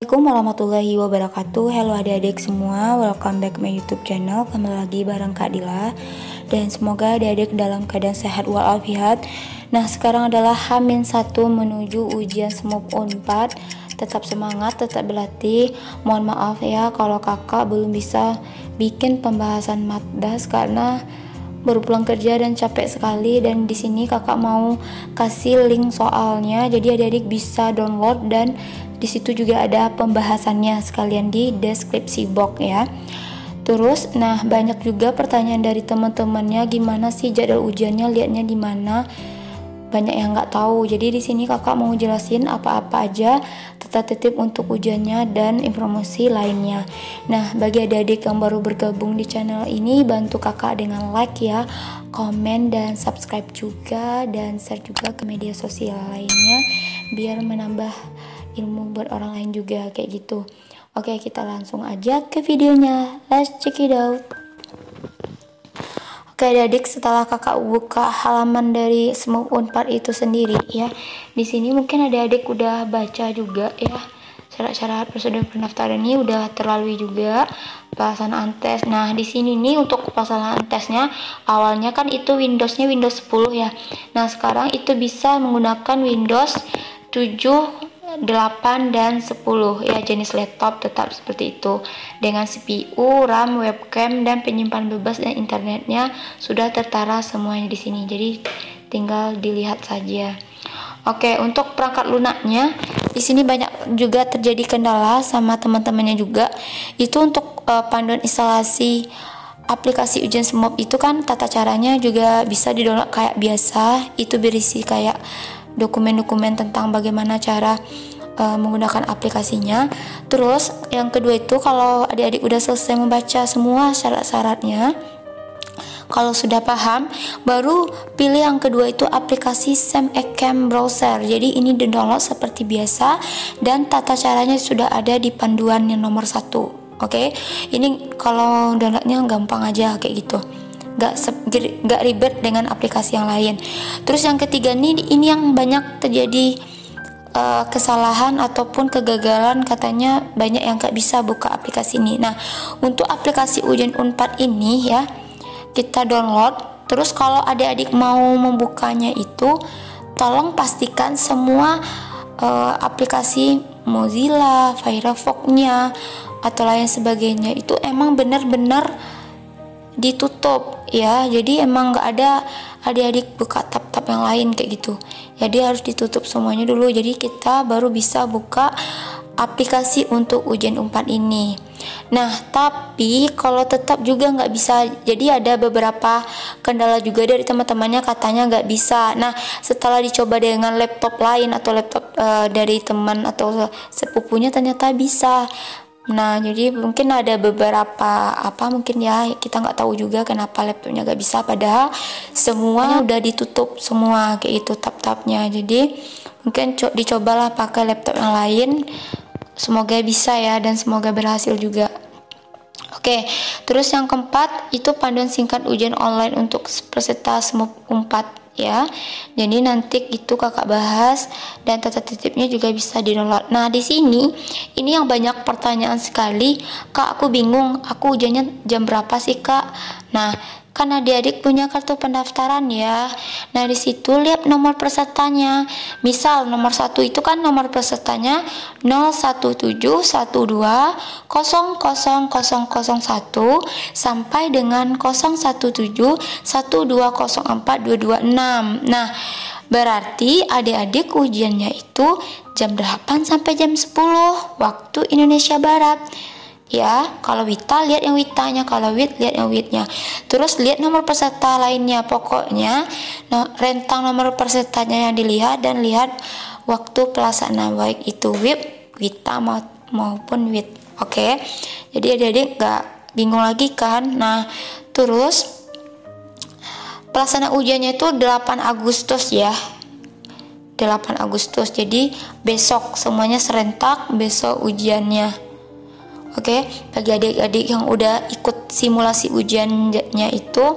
Assalamualaikum warahmatullahi wabarakatuh. Halo adik-adik semua, welcome back my YouTube channel. Kembali lagi bareng Kak Dila. Dan semoga adik-adik dalam keadaan sehat walafiat. Nah, sekarang adalah H-1 menuju ujian SMUP Unpad. Tetap semangat, tetap berlatih. Mohon maaf ya kalau kakak belum bisa bikin pembahasan matdas karena baru pulang kerja dan capek sekali. Dan di sini kakak mau kasih link soalnya, jadi adik-adik bisa download dan di situ juga ada pembahasannya sekalian di deskripsi box ya. Terus, nah banyak juga pertanyaan dari teman-temannya, gimana sih jadwal ujiannya, lihatnya di mana? Banyak yang nggak tahu. Jadi di sini kakak mau jelasin apa-apa aja tata tertib untuk ujiannya dan informasi lainnya. Nah, bagi adik-adik yang baru bergabung di channel ini, bantu kakak dengan like ya, komen dan subscribe juga, dan share juga ke media sosial lainnya biar menambah ilmu buat orang lain juga kayak gitu. Oke, kita langsung aja ke videonya. Let's check it out. Oke adik, setelah kakak buka halaman dari SMUP Unpad itu sendiri ya, di sini mungkin adik-adik udah baca juga ya, syarat-syarat prosedur pendaftaran ini udah terlalui juga, pelaksanaan tes. Nah di sini nih untuk pelaksanaan tesnya, awalnya kan itu Windowsnya Windows 10 ya. Nah sekarang itu bisa menggunakan Windows 7, 8 dan 10 ya, jenis laptop tetap seperti itu dengan CPU, RAM, webcam dan penyimpanan bebas, dan internetnya sudah tertara semuanya di sini. Jadi tinggal dilihat saja. Oke, untuk perangkat lunaknya di sini banyak juga terjadi kendala sama teman-temannya juga. Itu untuk panduan instalasi aplikasi ujian SMUP itu kan tata caranya juga bisa di-download kayak biasa. Itu berisi kayak dokumen-dokumen tentang bagaimana cara menggunakan aplikasinya. Terus yang kedua itu kalau adik-adik udah selesai membaca semua syarat-syaratnya, kalau sudah paham, baru pilih yang kedua itu aplikasi SEMECAM Browser. Jadi ini di-download seperti biasa dan tata caranya sudah ada di panduan yang nomor 1. Oke, ini kalau downloadnya gampang aja kayak gitu, nggak ribet dengan aplikasi yang lain. Terus yang ketiga nih, ini yang banyak terjadi kesalahan ataupun kegagalan, katanya banyak yang nggak bisa buka aplikasi ini. Nah untuk aplikasi ujian Unpad ini ya, kita download. Terus kalau adik-adik mau membukanya itu, tolong pastikan semua aplikasi Mozilla, Firefox-nya atau lain sebagainya itu emang benar-benar ditutup ya. Jadi emang nggak ada adik-adik buka tab-tab yang lain kayak gitu. Jadi harus ditutup semuanya dulu. Jadi kita baru bisa buka aplikasi untuk ujian Unpad ini. Nah tapi kalau tetap juga nggak bisa, jadi ada beberapa kendala juga dari teman-temannya, katanya nggak bisa. Nah setelah dicoba dengan laptop lain atau laptop dari teman atau sepupunya, ternyata bisa. Nah jadi mungkin ada beberapa mungkin ya, kita nggak tahu juga kenapa laptopnya nggak bisa, padahal semuanya udah ditutup semua kayak itu tab-tabnya. Jadi mungkin dicobalah pakai laptop yang lain, semoga bisa ya dan semoga berhasil juga. Oke, terus yang keempat itu panduan singkat ujian online untuk peserta SMUP Unpad ya. Jadi nanti itu kakak bahas dan tata tertibnya juga bisa di-download. Nah, di sini ini yang banyak pertanyaan sekali. Kak, aku bingung, aku ujiannya jam berapa sih, Kak? Nah, kan adik-adik punya kartu pendaftaran ya. Nah, di situ lihat nomor pesertanya. Misal nomor 1 itu kan nomor pesertanya 01712000001 sampai dengan 0171204226. Nah, berarti adik-adik ujiannya itu jam 8 sampai jam 10 waktu Indonesia Barat. Ya, kalau Wita lihat yang Witanya, kalau Wit lihat yang Witnya. Terus lihat nomor peserta lainnya. Pokoknya rentang nomor pesertanya yang dilihat dan lihat waktu pelaksanaan, baik itu Wita maupun Wit. Oke. Jadi adik-adik nggak bingung lagi kan. Nah, terus pelaksanaan ujiannya itu 8 Agustus ya. 8 Agustus. Jadi besok semuanya serentak, besok ujiannya. Oke, bagi adik-adik yang udah ikut simulasi ujiannya itu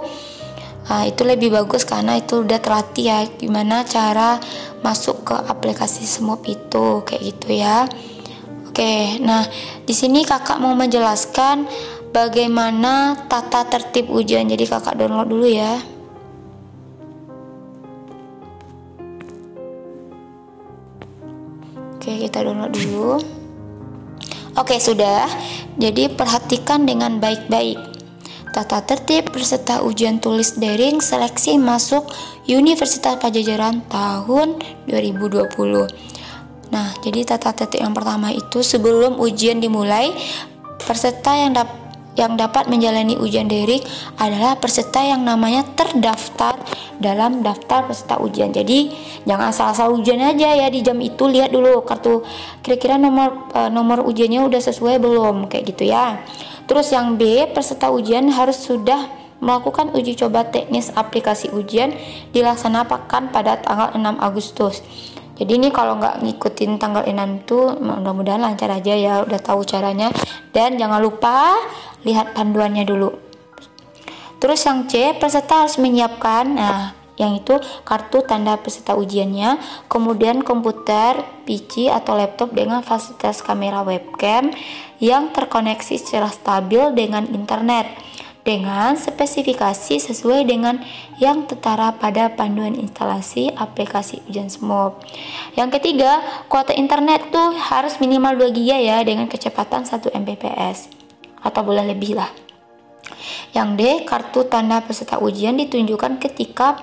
lebih bagus karena itu udah terlatih ya gimana cara masuk ke aplikasi SMUP itu kayak gitu ya. Oke, nah di sini kakak mau menjelaskan bagaimana tata tertib ujian. Jadi kakak download dulu ya. Oke, kita download dulu. Oke, sudah. Jadi perhatikan dengan baik-baik. Tata tertib peserta ujian tulis daring seleksi masuk Universitas Padjadjaran tahun 2020. Nah, jadi tata tertib yang pertama itu sebelum ujian dimulai, peserta yang dapat menjalani ujian daring adalah peserta yang namanya terdaftar dalam daftar peserta ujian. Jadi jangan asal-asal ujian aja ya di jam itu, lihat dulu kartu kira-kira nomor ujiannya udah sesuai belum, kayak gitu ya. Terus yang B, peserta ujian harus sudah melakukan uji coba teknis aplikasi ujian dilaksanakan pada tanggal 6 Agustus. Jadi ini kalau nggak ngikutin tanggal 6 itu mudah-mudahan lancar aja ya, udah tahu caranya. Dan jangan lupa lihat panduannya dulu. Terus yang C, peserta harus menyiapkan, yang itu kartu tanda peserta ujiannya, kemudian komputer, PC atau laptop dengan fasilitas kamera webcam yang terkoneksi secara stabil dengan internet, dengan spesifikasi sesuai dengan yang tertera pada panduan instalasi aplikasi ujian SMOP. Yang ketiga, kuota internet tuh harus minimal 2 GB ya, dengan kecepatan 1 Mbps atau boleh lebih lah. Yang D, kartu tanda peserta ujian ditunjukkan ketika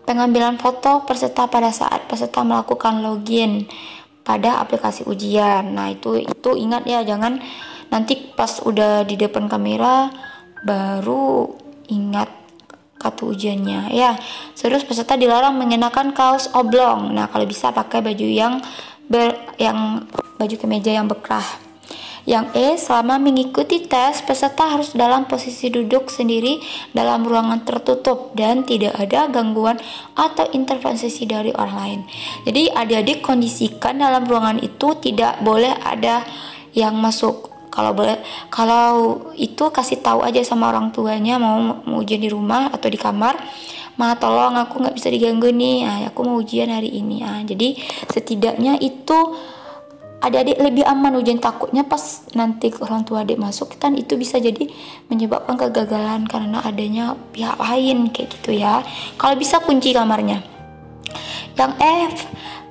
pengambilan foto peserta pada saat peserta melakukan login pada aplikasi ujian. Nah, itu ingat ya, jangan nanti pas udah di depan kamera baru ingat kartu ujiannya ya. Terus peserta dilarang mengenakan kaos oblong. Nah, kalau bisa pakai baju yang baju kemeja yang bekerah. Yang E, selama mengikuti tes, peserta harus dalam posisi duduk sendiri dalam ruangan tertutup dan tidak ada gangguan atau intervensi dari orang lain. Jadi adik-adik kondisikan dalam ruangan itu tidak boleh ada yang masuk. Kalau itu kasih tahu aja sama orang tuanya mau ujian di rumah atau di kamar, tolong aku nggak bisa diganggu nih, aku mau ujian hari ini. Jadi setidaknya itu adik-adik lebih aman ujian. Takutnya pas nanti orang tua adik masuk kan itu bisa jadi menyebabkan kegagalan karena adanya pihak lain kayak gitu ya. Kalau bisa kunci kamarnya. Yang F,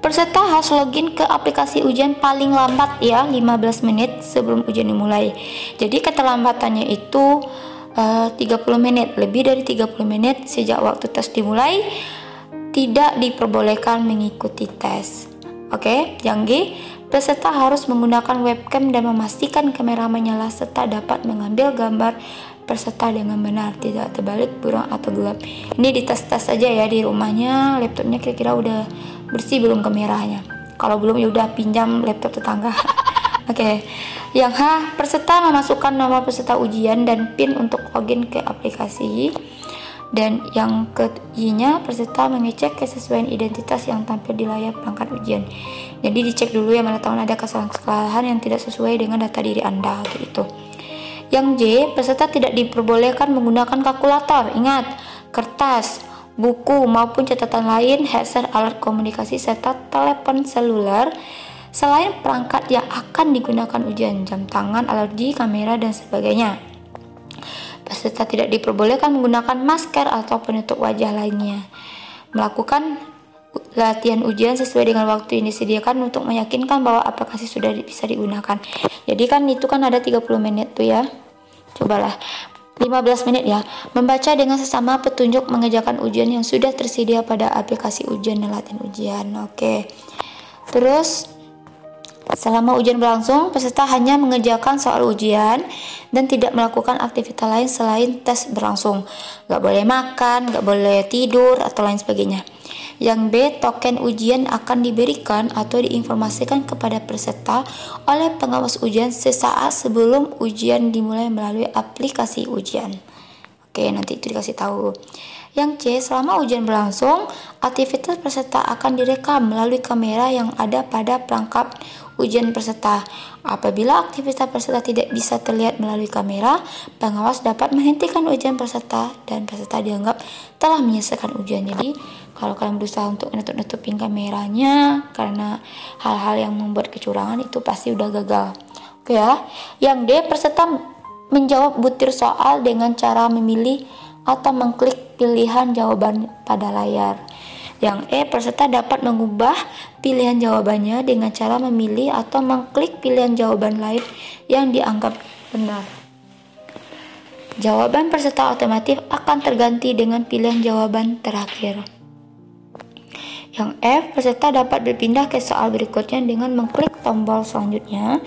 peserta harus login ke aplikasi ujian paling lambat ya 15 menit sebelum ujian dimulai. Jadi keterlambatannya itu 30 menit, lebih dari 30 menit sejak waktu tes dimulai tidak diperbolehkan mengikuti tes. Oke, yang G, peserta harus menggunakan webcam dan memastikan kamera menyala serta dapat mengambil gambar peserta dengan benar, tidak terbalik, buram atau gelap. Ini dites-tes aja ya di rumahnya, laptopnya kira-kira udah bersih belum kameranya. Kalau belum ya udah pinjam laptop tetangga. Oke. Yang H, peserta memasukkan nama peserta ujian dan PIN untuk login ke aplikasi. Dan yang ke-I-nya, peserta mengecek kesesuaian identitas yang tampil di layar perangkat ujian. Jadi dicek dulu ya, mana tahu ada kesalahan yang tidak sesuai dengan data diri Anda gitu. Yang J, peserta tidak diperbolehkan menggunakan kalkulator. Ingat, kertas, buku maupun catatan lain, headset, alat komunikasi serta telepon seluler selain perangkat yang akan digunakan ujian, jam tangan, alergi, kamera dan sebagainya. Peserta tidak diperbolehkan menggunakan masker atau penutup wajah lainnya. Melakukan latihan ujian sesuai dengan waktu yang disediakan untuk meyakinkan bahwa aplikasi sudah bisa digunakan. Jadi kan itu kan ada 30 menit tuh ya. Cobalah 15 menit ya. Membaca dengan sesama petunjuk mengerjakan ujian yang sudah tersedia pada aplikasi ujian dan latihan ujian. Oke. Terus selama ujian berlangsung, peserta hanya mengerjakan soal ujian dan tidak melakukan aktivitas lain selain tes berlangsung. Gak boleh makan, gak boleh tidur, atau lain sebagainya. Yang B, token ujian akan diberikan atau diinformasikan kepada peserta oleh pengawas ujian sesaat sebelum ujian dimulai melalui aplikasi ujian. Oke, nanti itu dikasih tahu. Yang C, selama ujian berlangsung, aktivitas peserta akan direkam melalui kamera yang ada pada perangkat ujian peserta. Apabila aktivitas peserta tidak bisa terlihat melalui kamera, pengawas dapat menghentikan ujian peserta dan peserta dianggap telah menyelesaikan ujian. Jadi Kalau kalian berusaha untuk nutup-nutupin kameranya karena hal-hal yang membuat kecurangan, itu pasti udah gagal. Oke ya. Yang D, peserta menjawab butir soal dengan cara memilih atau mengklik pilihan jawaban pada layar. Yang E, peserta dapat mengubah pilihan jawabannya dengan cara memilih atau mengklik pilihan jawaban lain yang dianggap benar. Jawaban peserta otomatis akan terganti dengan pilihan jawaban terakhir. Yang F, peserta dapat berpindah ke soal berikutnya dengan mengklik tombol selanjutnya.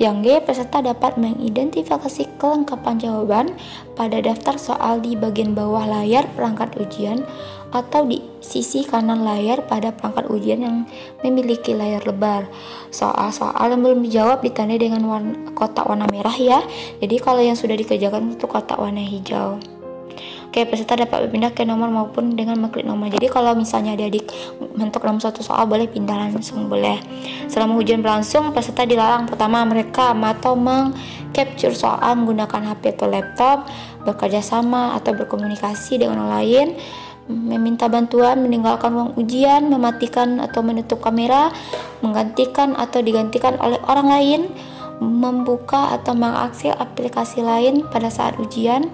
Yang G, peserta dapat mengidentifikasi kelengkapan jawaban pada daftar soal di bagian bawah layar perangkat ujian atau di sisi kanan layar pada perangkat ujian yang memiliki layar lebar. Soal-soal yang belum dijawab ditandai dengan kotak warna merah ya. Jadi kalau yang sudah dikerjakan itu kotak warna hijau. Oke, peserta dapat berpindah ke nomor maupun dengan mengklik nomor. Jadi kalau misalnya adik-adik mentok dalam suatu soal, boleh pindah langsung, boleh. Selama ujian berlangsung, peserta dilarang pertama merekam atau mengcapture soal menggunakan HP atau laptop, bekerja sama atau berkomunikasi dengan orang lain, meminta bantuan, meninggalkan ruang ujian, mematikan atau menutup kamera, menggantikan atau digantikan oleh orang lain, membuka atau mengakses aplikasi lain pada saat ujian,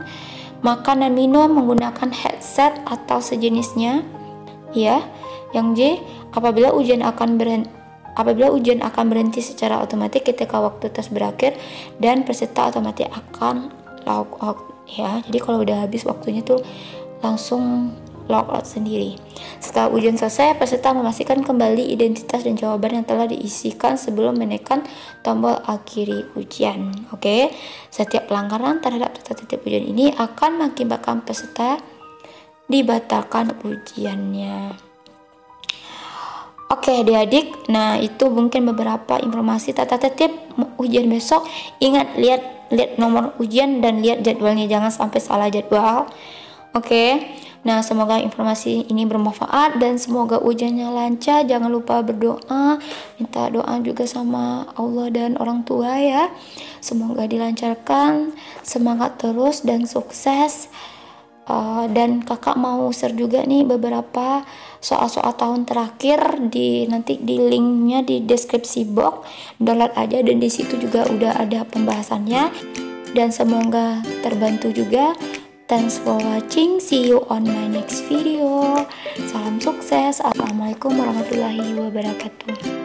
makan dan minum menggunakan headset atau sejenisnya, ya. Yang J, apabila ujian akan berhenti secara otomatis ketika waktu tes berakhir dan peserta otomatis akan log out, ya. Jadi kalau udah habis waktunya tuh langsung log out sendiri. Setelah ujian selesai, peserta memastikan kembali identitas dan jawaban yang telah diisikan sebelum menekan tombol akhiri ujian. Oke, setiap pelanggaran terhadap tata tertib ujian ini akan mengakibatkan peserta dibatalkan ujiannya. Oke adik-adik, nah itu mungkin beberapa informasi tata tertib ujian besok. Ingat, lihat nomor ujian dan lihat jadwalnya, jangan sampai salah jadwal. Oke. Nah, semoga informasi ini bermanfaat dan semoga ujiannya lancar. Jangan lupa berdoa, minta doa juga sama Allah dan orang tua ya. Semoga dilancarkan, semangat terus dan sukses. Dan kakak mau share juga nih beberapa soal-soal tahun terakhir nanti di linknya di deskripsi box. Download aja dan di situ juga udah ada pembahasannya. Dan semoga terbantu juga. Thanks for watching. See you on my next video. Salam sukses. Assalamualaikum warahmatullahi wabarakatuh.